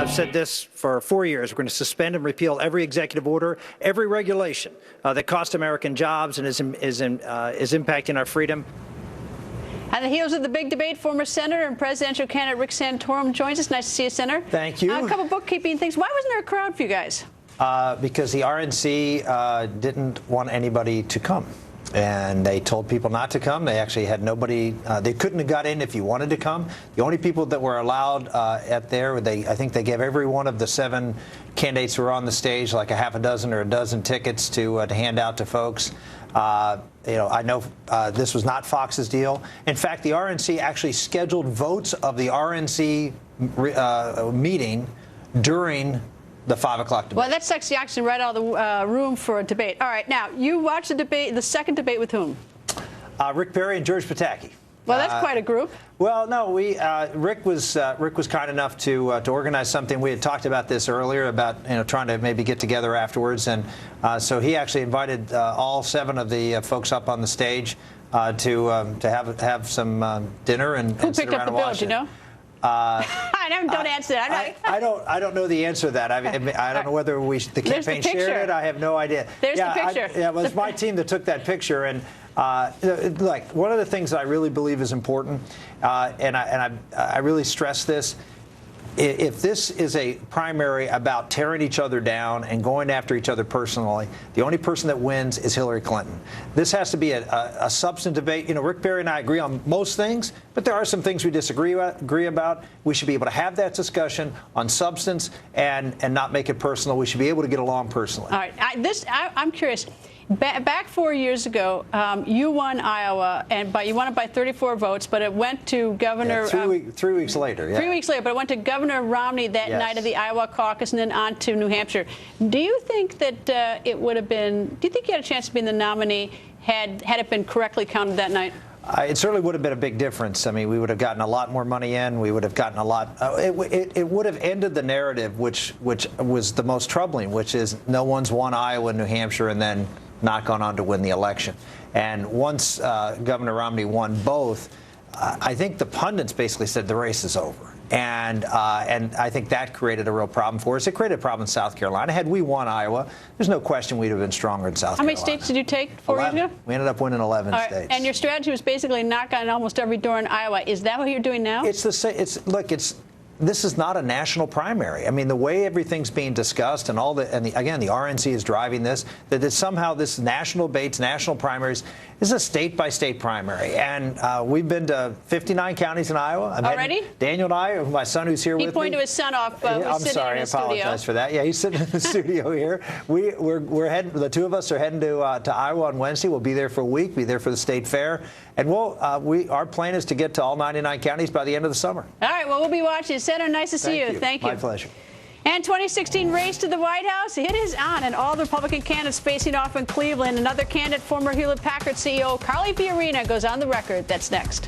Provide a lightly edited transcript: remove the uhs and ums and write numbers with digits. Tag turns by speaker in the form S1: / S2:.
S1: I've said this for 4 years. We're going to suspend and repeal every executive order, every regulation that cost American jobs and is impacting our freedom.
S2: On the heels of the big debate, former Senator and presidential candidate Rick Santorum joins us. Nice to see you, Senator.
S1: Thank you.
S2: A couple bookkeeping things. Why wasn't there a crowd for you guys?
S1: Because the RNC didn't want anybody to come. And they told people not to come. They actually had nobody. They couldn't have got in if you wanted to come. The only people that were allowed at there, I think they gave every one of the 7 candidates who were on the stage like a half a dozen or a dozen tickets to hand out to folks. I know this was not Fox's deal. In fact, the RNC actually scheduled votes of the RNC meeting during the 5 o'clock debate.
S2: Well, that's sexy action right out of the room for a debate. All right, now, you watched the debate, the second debate with whom?
S1: Rick Perry and George Pataki.
S2: Well, that's quite a group.
S1: Well, no, Rick was kind enough to organize something. We had talked about this earlier about trying to maybe get together afterwards, and so he actually invited all 7 of the folks up on the stage to have some dinner and
S2: who
S1: sit
S2: picked
S1: around
S2: up the
S1: and
S2: bill?
S1: watch
S2: Do you know? Don't answer that.
S1: I don't know the answer to that. I don't know whether the campaign shared it. I have no idea.
S2: There's the picture.
S1: It was my team that took that picture. And like one of the things that I really believe is important, and I really stress this. If this is a primary about tearing each other down and going after each other personally, the only person that wins is Hillary Clinton. This has to be a substantive debate. Rick Perry and I agree on most things, but there are some things we disagree about. We should be able to have that discussion on substance and not make it personal. We should be able to get along personally.
S2: All right. I'm curious. Back 4 years ago, you won Iowa, but you won it by 34 votes, but it went to Governor...
S1: 3 weeks later, yeah.
S2: 3 weeks later, but it went to Governor Romney that night of the Iowa caucus and then on to New Hampshire. Do you think that it would have been... Do you think you had a chance of being the nominee had it been correctly counted that night?
S1: It certainly would have been a big difference. I mean, we would have gotten a lot more money in. We would have gotten a lot. It would have ended the narrative, which was the most troubling, which is no one's won Iowa and New Hampshire and then not gone on to win the election. And once Governor Romney won both, I think the pundits basically said the race is over. And I think that created a real problem for us. It created a problem in South Carolina. Had we won Iowa, there's no question we'd have been stronger in South Carolina.
S2: How many states did you take 4 years ago?
S1: We ended up winning 11 states.
S2: And your strategy was basically knock on almost every door in Iowa. Is that what you're doing now?
S1: It's the same. This is not a national primary. I mean, the way everything's being discussed and again, the RNC is driving this, that somehow this national debates, national primaries is a state-by-state primary. And we've been to 59 counties in Iowa.
S2: Already?
S1: Daniel and I, my son who's here with me.
S2: He pointed to his son off.
S1: I'm sorry, I apologize for that. Yeah, he's sitting in the studio here. We're heading, the 2 of us are heading to Iowa on Wednesday. We'll be there for a week, be there for the state fair. And our plan is to get to all 99 counties by the end of the summer.
S2: All right, well, we'll be watching. Senator, nice to see you. Thank you.
S1: My pleasure.
S2: And 2016 race to the White House, it is on, and all the Republican candidates facing off in Cleveland. Another candidate, former Hewlett-Packard CEO Carly Fiorina, goes on the record. That's next.